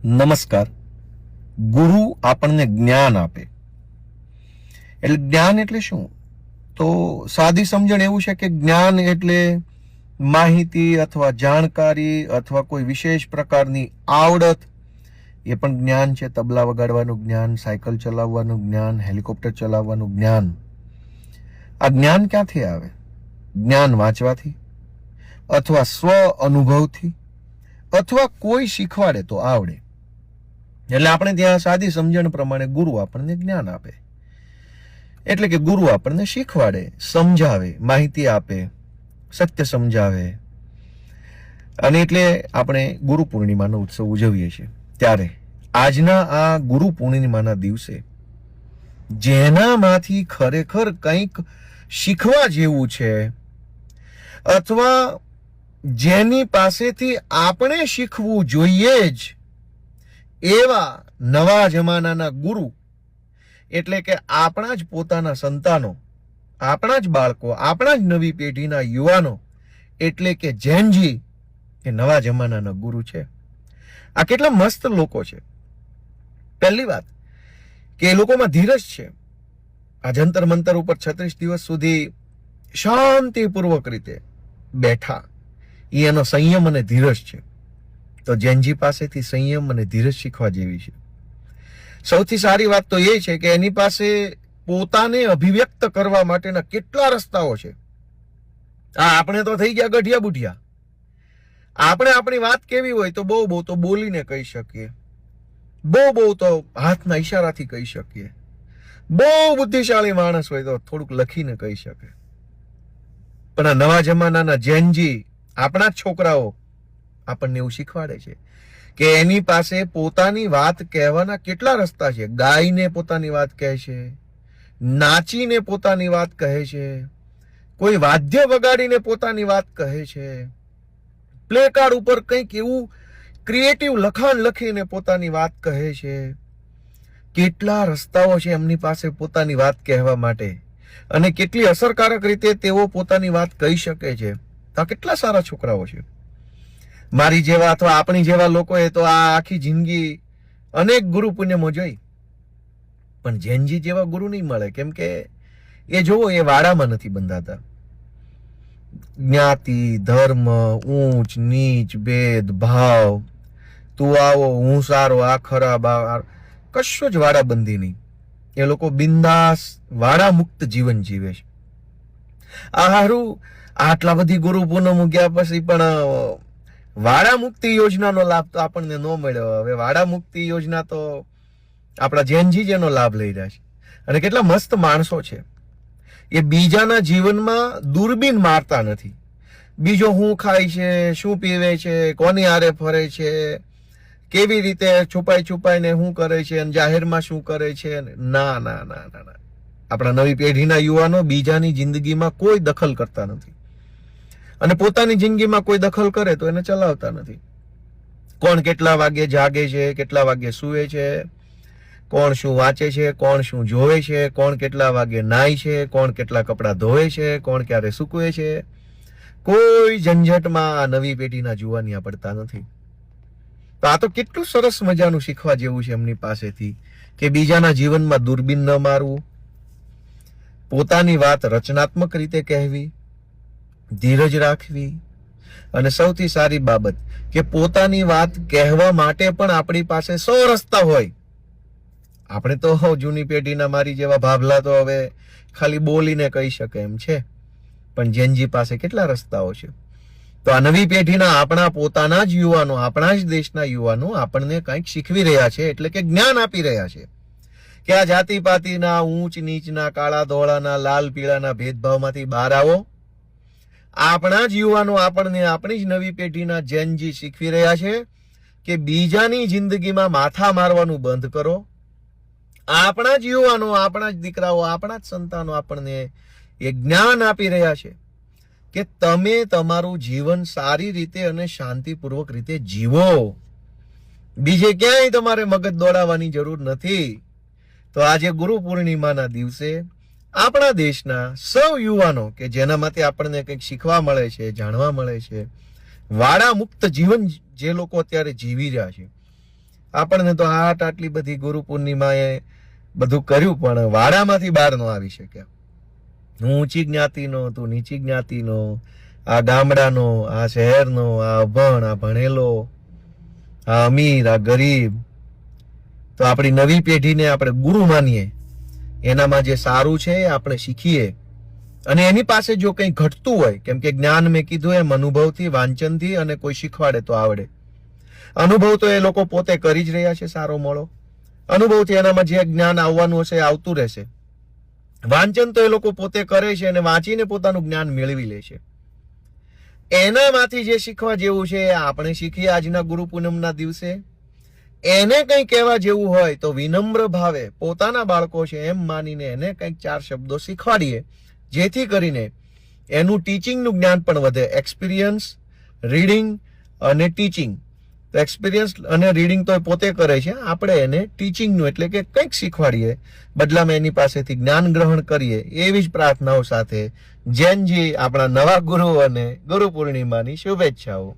નમસ્કાર. ગુરુ આપણને જ્ઞાન આપે. એટલે જ્ઞાન એટલે શું? તો સાદી સમજણ એવું છે કે જ્ઞાન એટલે માહિતી અથવા જાણકારી અથવા કોઈ વિશેષ પ્રકારની આવડત. એ પણ જ્ઞાન છે. તબલા વગાડવાનું જ્ઞાન, સાયકલ ચલાવવાનું જ્ઞાન, હેલિકોપ્ટર ચલાવવાનું જ્ઞાન. આ જ્ઞાન ક્યાંથી આવે? જ્ઞાન વાંચવાથી અથવા સ્વ અનુભવથી અથવા કોઈ શીખવાડે તો આવડે. એટલે આપણે ત્યાં સાદી સમજણ પ્રમાણે ગુરુ આપણને જ્ઞાન આપે. એટલે કે ગુરુ આપણને શીખવાડે, સમજાવે, માહિતી આપે, સત્ય સમજાવે. અને એટલે આપણે ગુરુ પૂર્ણિમાનો ઉત્સવ ઉજવીએ છીએ. ત્યારે આજના આ ગુરુ પૂર્ણિમાના દિવસે જેનામાંથી ખરેખર કંઈક શીખવા જેવું છે અથવા જેની પાસેથી આપણે શીખવું જોઈએ જ એવા નવા જમાનાના ગુરુ, એટલે કે આપણા જ પોતાના સંતાનો, આપણા જ બાળકો, આપણા જ નવી પેઢીના યુવાનો, એટલે કે જેનજી એ નવા જમાનાના ગુરુ છે. આ કેટલા મસ્ત લોકો છે. પહેલી વાત કે એ લોકોમાં ધીરજ છે. આ જંતર મંતર ઉપર 36 દિવસ સુધી શાંતિપૂર્વક રીતે બેઠા, એનો સંયમ અને ધીરજ છે. તો જેનજી પાસેથી સંયમ અને ધીરજ શીખવા જેવી છે. સૌથી સારી વાત તો એ છે કે એની પાસે પોતાને અભિવ્યક્ત કરવા માટેના કેટલા રસ્તાઓ છે. આપણે તો થઈ ગયા ગઢિયા બુઢિયા. આપણે આપણી વાત કેવી હોય તો બહુ તો બોલીને કહી શકીએ, બહુ તો હાથના ઈશારાથી કહી શકીએ, બહુ બુદ્ધિશાળી માણસ હોય તો થોડુંક લખીને કહી શકે. પણ આ નવા જમાનાના જેનજી, આપણા જ છોકરાઓ આપણને એવું શીખવાડે છે કે એની પાસે પોતાની વાત કહેવાના કેટલા રસ્તા છે. ગાઈને પોતાની વાત કહે છે, નાચીને પોતાની વાત કહે છે, કોઈ વાદ્ય વગાડીને પોતાની વાત કહે છે, પ્લે કાર્ડ ઉપર કંઈક એવું ક્રિએટિવ લખાણ લખીને પોતાની વાત કહે છે. કેટલા રસ્તાઓ છે એમની પાસે પોતાની વાત કહેવા માટે, અને કેટલી અસરકારક રીતે તેઓ પોતાની વાત કહી શકે છે. તો આ કેટલા સારા છોકરાઓ છે. મારી જેવા અથવા આપણી જેવા લોકોએ તો આ આખી જિંદગી અનેક ગુરુ પુણ્યમો જોઈ, પણ જેનજી જેવા ગુરુ નહીં મળે. કેમ કે એ જોવો, એ વાડામાં નથી બંધાતા. જ્ઞાતિ, ધર્મ, ઊંચ નીચ, ભેદ ભાવ, તું આવો હું સારો, આ ખરાબ, આ કશું જ વાડાબંધી નહીં. એ લોકો બિંદાસ વાડા મુક્ત જીવન જીવે છે. આ હારું આટલા બધી ગુરુ પૂનમ ગયા પછી પણ વાડા મુક્તિ યોજનાનો લાભ તો આપણને ન મળ્યો. હવે વાડા મુક્તિ યોજના તો આપણા જેનજી જેનો લાભ લઈ રહ્યા છે. અને કેટલા મસ્ત માણસો છે. એ બીજાના જીવનમાં દૂરબીન મારતા નથી. બીજો શું ખાય છે, શું પીવે છે, કોની હારે ફરે છે, કેવી રીતે છુપાઈને શું કરે છે, અને જાહેરમાં શું કરે છે. ના ના ના ના, આપણા નવી પેઢીના યુવાનો બીજાની જિંદગીમાં કોઈ દખલ કરતા નથી, અને પોતાની જિંદગીમાં કોઈ દખલ કરે તો એને ચલાવતા નથી. કોણ કેટલા વાગે જાગે છે, કેટલા વાગે સૂવે છે, કોણ શું વાંચે છે, કોણ શું જોવે છે, કોણ કેટલા વાગે નાય છે, કોણ કેટલા કપડાં ધોવે છે, કોણ ક્યારે સૂકવે છે, કોઈ ઝંઝટમાં આ નવી પેઢીના જુવાનિયા પડતા નથી. તો આ તો કેટલું સરસ મજાનું શીખવા જેવું છે એમની પાસેથી, કે બીજાના જીવનમાં દૂરબીન ન મારવું, પોતાની વાત રચનાત્મક રીતે કહેવી, ધીરજ રાખવી, અને સૌથી સારી બાબત કે પોતાની વાત કહેવા માટે પણ આપણી પાસે 100 રસ્તા હોય. આપણે તો જૂની પેઢીના મારી જેવા ભાભલા તો હવે ખાલી બોલીને કહી શકે એમ છે, પણ જેનજી પાસે કેટલા રસ્તાઓ છે. તો આ નવી પેઢીના આપણા પોતાના જ યુવાનો, આપણા જ દેશના યુવાનો આપણને કંઈક શીખવી રહ્યા છે, એટલે કે જ્ઞાન આપી રહ્યા છે કે આ જાતિ પાતિના, ઊંચ નીચના, કાળા ધોળાના, લાલ પીળાના ભેદભાવમાંથી બહાર આવો. આપણા જ યુવાનો આપણને, આપણી જ નવી પેઢીના જેનજી શીખવી રહ્યા છે કે બીજાની જિંદગીમાં માથા મારવાનું બંધ કરો. આપણા જ યુવાનો, આપણા જ દીકરાઓ, આપણા જ સંતાનો આપણને એ જ્ઞાન આપી રહ્યા છે કે તમે તમારું જીવન સારી રીતે અને શાંતિપૂર્વક રીતે જીવો. બીજે ક્યાંય તમારે મગજ દોડાવવાની જરૂર નથી. તો આજે ગુરુ પૂર્ણિમાના દિવસે આપણા દેશના સૌ યુવાનો કે જેનામાંથી આપણને કંઈક શીખવા મળે છે, જાણવા મળે છે, વાડા મુક્ત જીવન જે લોકો અત્યારે જીવી રહ્યા છે, આપણને તો આટલી બધી ગુરુ પૂર્ણિમાએ બધું કર્યું, પણ વાડામાંથી બહાર ન આવી શક્યા. હું ઊંચી જ્ઞાતિનો, તું નીચી જ્ઞાતિનો, આ ગામડાનો, આ શહેરનો, આ અભણ, આ ભણેલો, આ અમીર, આ ગરીબ. તો આપણી નવી પેઢીને આપણે ગુરુ માનીએ, એનામાં જે સારું છે આપણે શીખીએ. અને એની પાસે જો કંઈ ઘટતું હોય, કેમ કે જ્ઞાન મેં કીધું એમ અનુભવથી, વાંચનથી, અને કોઈ શીખવાડે તો આવડે. અનુભવ તો એ લોકો પોતે કરી જ રહ્યા છે સારો મોળો. અનુભવથી એનામાં જે જ્ઞાન આવવાનું હશે એ આવતું રહેશે. વાંચન તો એ લોકો પોતે કરે છે અને વાંચીને પોતાનું જ્ઞાન મેળવી લે છે. એનામાંથી જે શીખવા જેવું છે એ આપણે શીખીએ આજના ગુરુ પૂનમના દિવસે. એને કંઈ કહેવા જેવું હોય તો વિનમ્ર ભાવે પોતાના બાળકો છે એમ માનીને એને કંઈક 4 શબ્દો શીખવાડીએ, જેથી કરીને એનું ટીચિંગનું જ્ઞાન પણ વધે. એક્સપિરિયન્સ, રીડિંગ અને ટીચિંગ. તો એક્સપિરિયન્સ અને રીડિંગ તો એ પોતે કરે છે, આપણે એને ટીચિંગનું એટલે કે કંઈક શીખવાડીએ, બદલામાં એની પાસેથી જ્ઞાન ગ્રહણ કરીએ, એવી જ પ્રાર્થનાઓ સાથે જૈનજી આપણા નવા ગુરુઓને ગુરુ પૂર્ણિમાની શુભેચ્છાઓ.